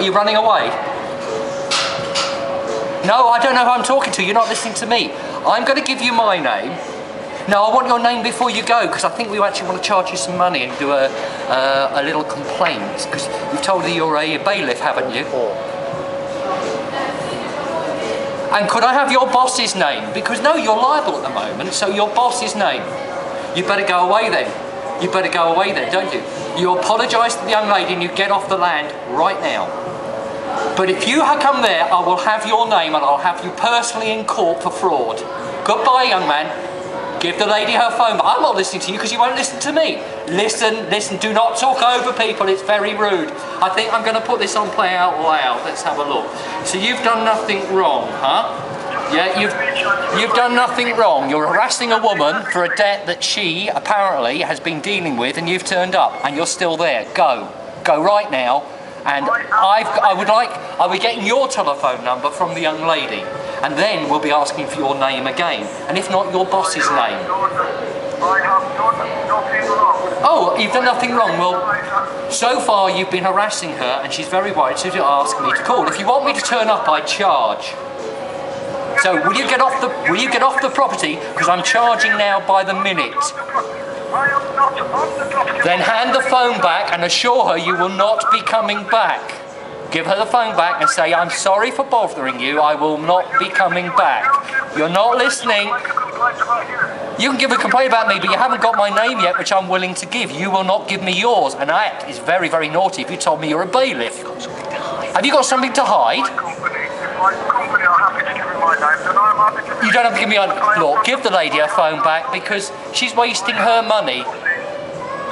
Are you running away? No, I don't know who I'm talking to. You're not listening to me. I'm going to give you my name. No, I want your name before you go, because I think we actually want to charge you some money and do a little complaint, because you've told her you're a bailiff, haven't you? And could I have your boss's name? Because no, you're liable at the moment, so your boss's name. You better go away then. You better go away then, don't you? You apologise to the young lady and you get off the land right now. But if you come there, I will have your name and I'll have you personally in court for fraud. Goodbye, young man. Give the lady her phone. But I'm not listening to you because you won't listen to me. Listen, do not talk over people. It's very rude. I think I'm going to put this on play out loud. Let's have a look. So you've done nothing wrong, huh? Yeah, you've done nothing wrong. You're harassing a woman for a debt that she apparently has been dealing with, and you've turned up and you're still there. Go right now. And I'll be getting your telephone number from the young lady, and then we'll be asking for your name again, and if not, your boss's name. I have done nothing wrong. Oh, you've done nothing wrong. Well, so far you've been harassing her, and she's very worried, so to ask me to call. If you want me to turn up, I charge. So will you get off the property, because I'm charging now by the minute. I am not on the property. Then hand the phone back and assure her you will not be coming back. Give her the phone back and say, I'm sorry for bothering you, I will not be coming back. You're not listening. You can give a complaint about me, but you haven't got my name yet, which I'm willing to give. You will not give me yours, and that is very, very naughty if you told me you're a bailiff. Have you got something to hide? You don't have to give me a look. Give the lady her phone back, because she's wasting her money.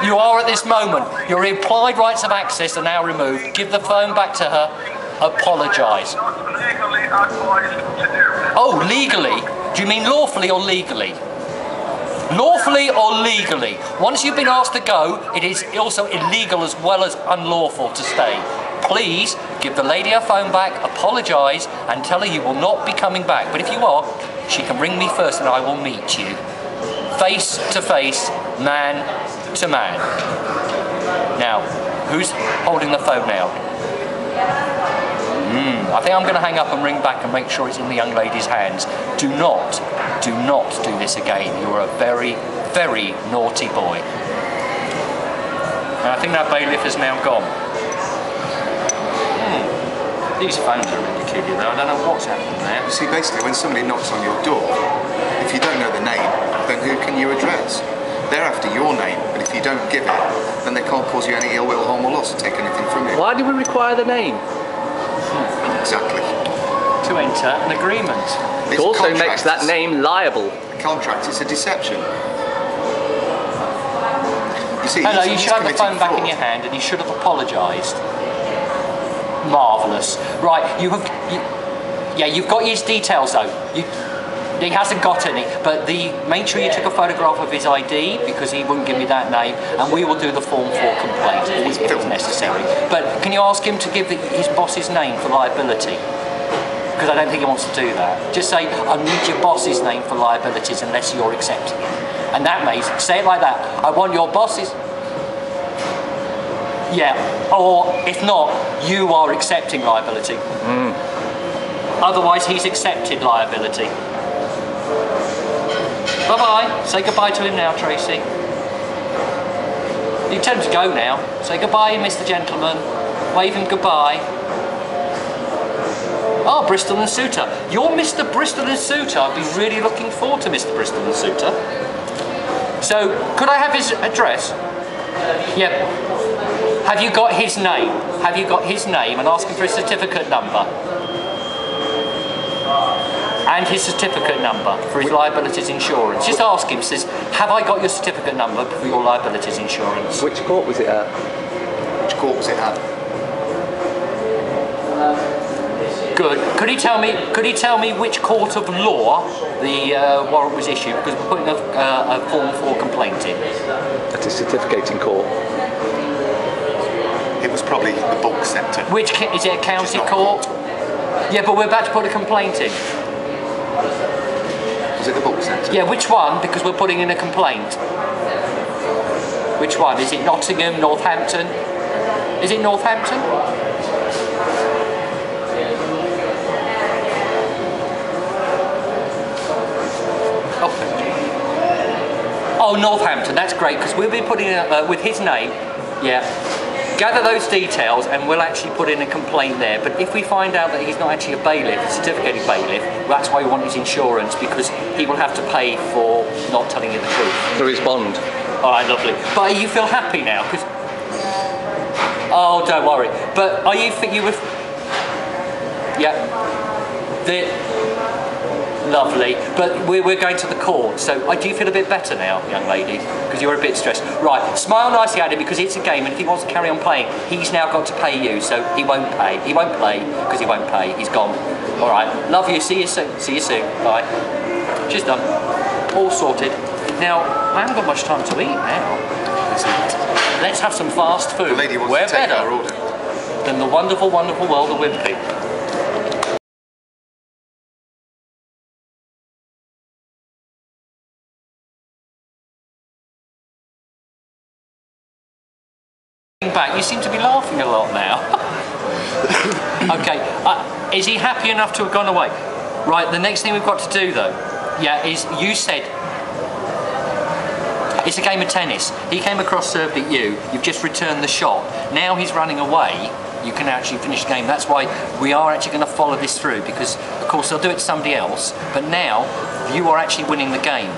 You are at this moment. Your implied rights of access are now removed. Give the phone back to her. Apologise. Oh, legally? Do you mean lawfully or legally? Lawfully or legally? Once you've been asked to go, it is also illegal as well as unlawful to stay. Please give the lady her phone back, apologise, and tell her you will not be coming back. But if you are, she can ring me first and I will meet you. Face to face, man to man. Now, who's holding the phone now? I think I'm going to hang up and ring back and make sure it's in the young lady's hands. Do not do this again. You're a very, very naughty boy. And I think that bailiff is now gone. These phones are really peculiar though. I don't know what's happening there. You see, basically, when somebody knocks on your door, if you don't know the name, then who can you address? They're after your name, but if you don't give it, then they can't cause you any ill will, harm or loss or take anything from you. Why do we require the name? Exactly. To enter an agreement. It also makes that name liable. A contract is a deception. You see, Hello, you should have the phone back in your hand, and you should have apologised. Marvellous. Right, you've got his details though. He hasn't got any, but make sure you took a photograph of his ID, because he wouldn't give me that name, and we will do the form for complaint if it's necessary. But can you ask him to give his boss's name for liability? Because I don't think he wants to do that. Just say, I need your boss's name for liabilities unless you're accepting it. And that means, say it like that, I want your boss's... Yeah, or if not, you are accepting liability. Otherwise, he's accepted liability. Bye-bye. Say goodbye to him now, Tracy. You tell him to go now. Say goodbye, Mr. Gentleman. Wave him goodbye. Oh, Bristol and Suter. You're Mr. Bristol and Suter. I'd be really looking forward to Mr. Bristol and Suter. So, could I have his address? Yep. Have you got his name? Have you got his name? And ask him for his certificate number. And his certificate number for his liabilities insurance. Just ask him, says, have I got your certificate number for your liabilities insurance? Which court was it at? Which court was it at? Good. Could he tell me which court of law the warrant was issued? Because we're putting a form for complaint in. At a certificating court. It was probably the bulk centre. Which is it? A county court? Yeah, but we're about to put a complaint in. Was it the bulk centre? Yeah, which one? Because we're putting in a complaint. Which one? Is it Nottingham, Northampton? Is it Northampton? Oh, Northampton, that's great, because we'll be putting with his name, yeah. Gather those details and we'll actually put in a complaint there. But if we find out that he's not actually a bailiff, a certificated bailiff, well, that's why we want his insurance, because he will have to pay for not telling you the truth. Through his bond. All right, lovely. But you feel happy now? Cause, oh, don't worry. But are you think you would? Yeah. Lovely. But we're going to the court, so do you feel a bit better now, young lady? Because you're a bit stressed. Right, smile nicely at him, because it's a game, and if he wants to carry on playing, he's now got to pay you, so he won't pay. He won't play, because he won't pay. He's gone. All right, love you. See you soon. See you soon. Bye. She's done. All sorted. Now, I haven't got much time to eat now. Let's have some fast food. The lady wants We're to take better our order. than the wonderful, wonderful world of Wimpy. Back. You seem to be laughing a lot now. Okay, is he happy enough to have gone away? Right, the next thing we've got to do though, yeah, is you said it's a game of tennis. He came across, served at you, you've just returned the shot. Now he's running away, you can actually finish the game. That's why we are actually going to follow this through, because of course they'll do it to somebody else, but now you are actually winning the game.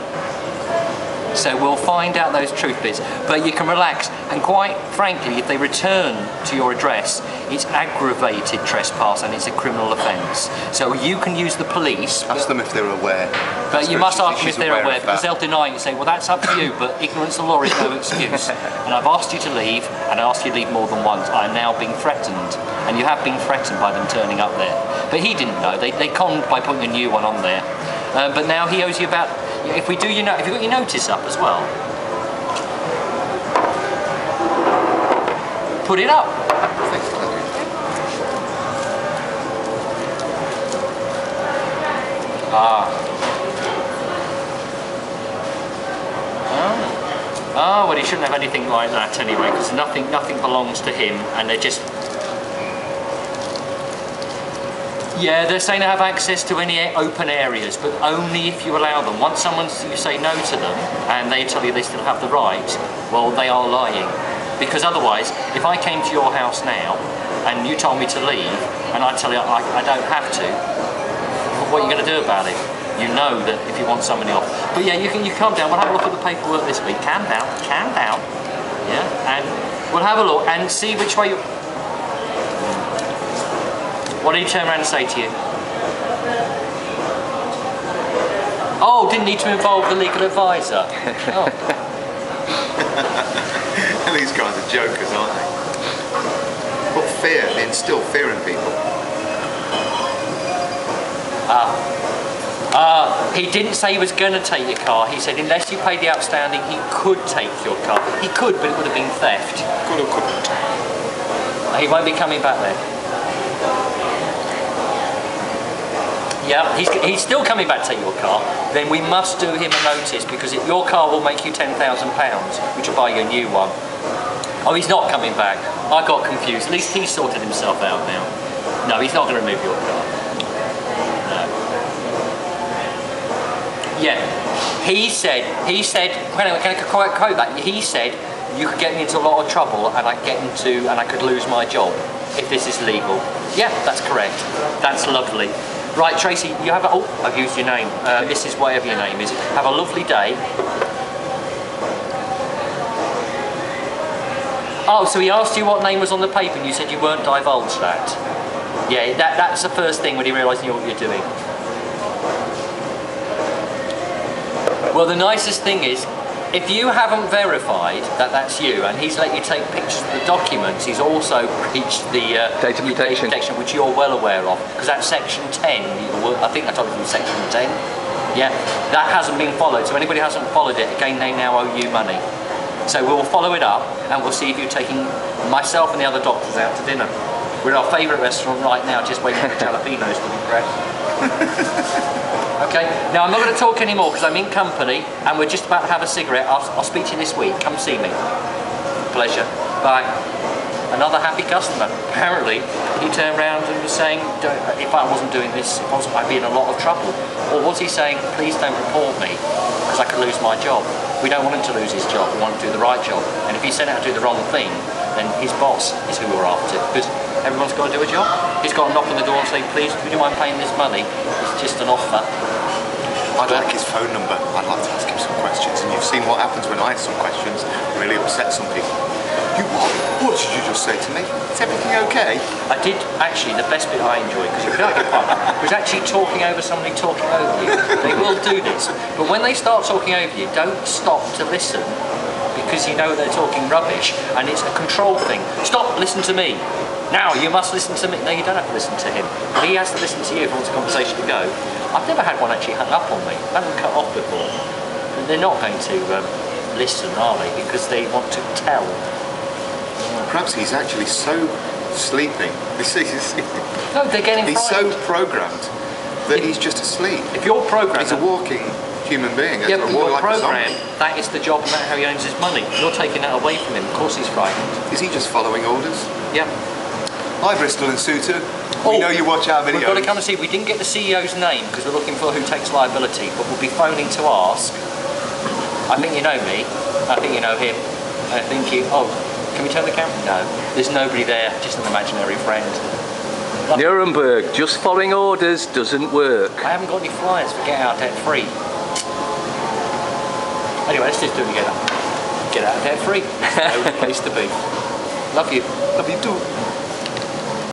So we'll find out those truth bits, but you can relax. And quite frankly, if they return to your address, it's aggravated trespass and it's a criminal offence. So you can use the police. Ask them if they're aware. But you must ask them if they're aware, of because that. they'll deny it and say, well, that's up to you, but ignorance of the law is no excuse. And I've asked you to leave, and I asked you to leave more than once. I am now being threatened, and you have been threatened by them turning up there. But he didn't know. They conned by putting a new one on there. But now he owes you about. If we do, if you've got your notice up as well, put it up. Oh, well, he shouldn't have anything like that anyway, because nothing belongs to him, and they're just. Yeah, they're saying they have access to any open areas, but only if you allow them. Once you say no to them, and they tell you they still have the right, well, they are lying. Because otherwise, if I came to your house now, and you told me to leave, and I tell you I don't have to, what are you going to do about it? You know that if you want somebody off. But yeah, you calm down. We'll have a look at the paperwork this week. Calm down, calm down. Yeah, and we'll have a look and see which way you. What did he turn around and say to you? Oh, didn't need to involve the legal advisor. Oh. These guys are jokers, aren't they? What fear? They instill fear in people. He didn't say he was going to take your car. He said unless you pay the outstanding, he could take your car. He could, but it would have been theft. Could or couldn't. He won't be coming back then. Yeah, he's still coming back to take your car. Then we must do him a notice, because your car will make you £10,000, which will buy you a new one. Oh, he's not coming back. I got confused. At least he sorted himself out now. No, he's not going to remove your car. No. Yeah, he said. Can I quote that? He said you could get me into a lot of trouble, and I could lose my job if this is legal. Yeah, that's correct. That's lovely. Right, Tracy, you have I've used your name. Mrs. whatever your name is. Have a lovely day. Oh, so he asked you what name was on the paper and you said you weren't divulged that. Yeah, that's the first thing when he realised you knew what you're doing. Well, the nicest thing is, if you haven't verified that that's you, and he's let you take pictures of the documents, he's also breached the data protection, which you're well aware of, because that's section 10. I think I told you from section 10. Yeah, that hasn't been followed. So anybody who hasn't followed it, again, they now owe you money. So we'll follow it up, and we'll see if you're taking myself and the other doctors out to dinner. We're at our favourite restaurant right now, just waiting for the jalapenos to be pressed. Okay, now I'm not going to talk anymore because I'm in company and we're just about to have a cigarette. I'll speak to you this week. Come see me. Pleasure. Bye. Another happy customer. Apparently, he turned around and was saying, if I wasn't doing this, I'd be in a lot of trouble. Or was he saying, please don't report me because I could lose my job? We don't want him to lose his job, we want him to do the right job. And if he set out to do the wrong thing, then his boss is who we're after, because everyone's got to do a job. He's got to knock on the door and say, please, would you mind paying this money? It's just an offer. I'd like his phone number. I'd like to ask him some questions. And you've seen what happens when I ask some questions. Really upset some people. You what? What did you just say to me? Is everything okay? I did actually, the best bit I enjoyed, because you feel like was actually talking over somebody talking over you. They will do this. But when they start talking over you, don't stop to listen, because you know they're talking rubbish, and it's a control thing. Stop, listen to me. Now, you must listen to me. No, you don't have to listen to him. He has to listen to you if he wants the conversation to go. I've never had one actually hung up on me. I haven't cut off before. And they're not going to listen, are they? Because they want to tell. Perhaps he's actually so sleeping. No, they're getting He's frightened. so programmed that he's just asleep. If you're programmed... He's a walking human being. Yeah, but you're like programmed. That is the job and that's how he earns his money. You're taking that away from him. Of course he's frightened. Is he just following orders? Yeah. Hi, Bristol and Suter. We know you watch our videos. We've got to come and see. We didn't get the CEO's name because we're looking for who takes liability, but we'll be phoning to ask. I think you know me. I think you know him. I think you... Oh, can we turn the camera? No. There's nobody there. Just an imaginary friend. Nuremberg, just following orders doesn't work. I haven't got any flyers for Get Out Debt Free. Anyway, let's just do it together. Get Out Debt Free. No place to be. Love you. Love you too.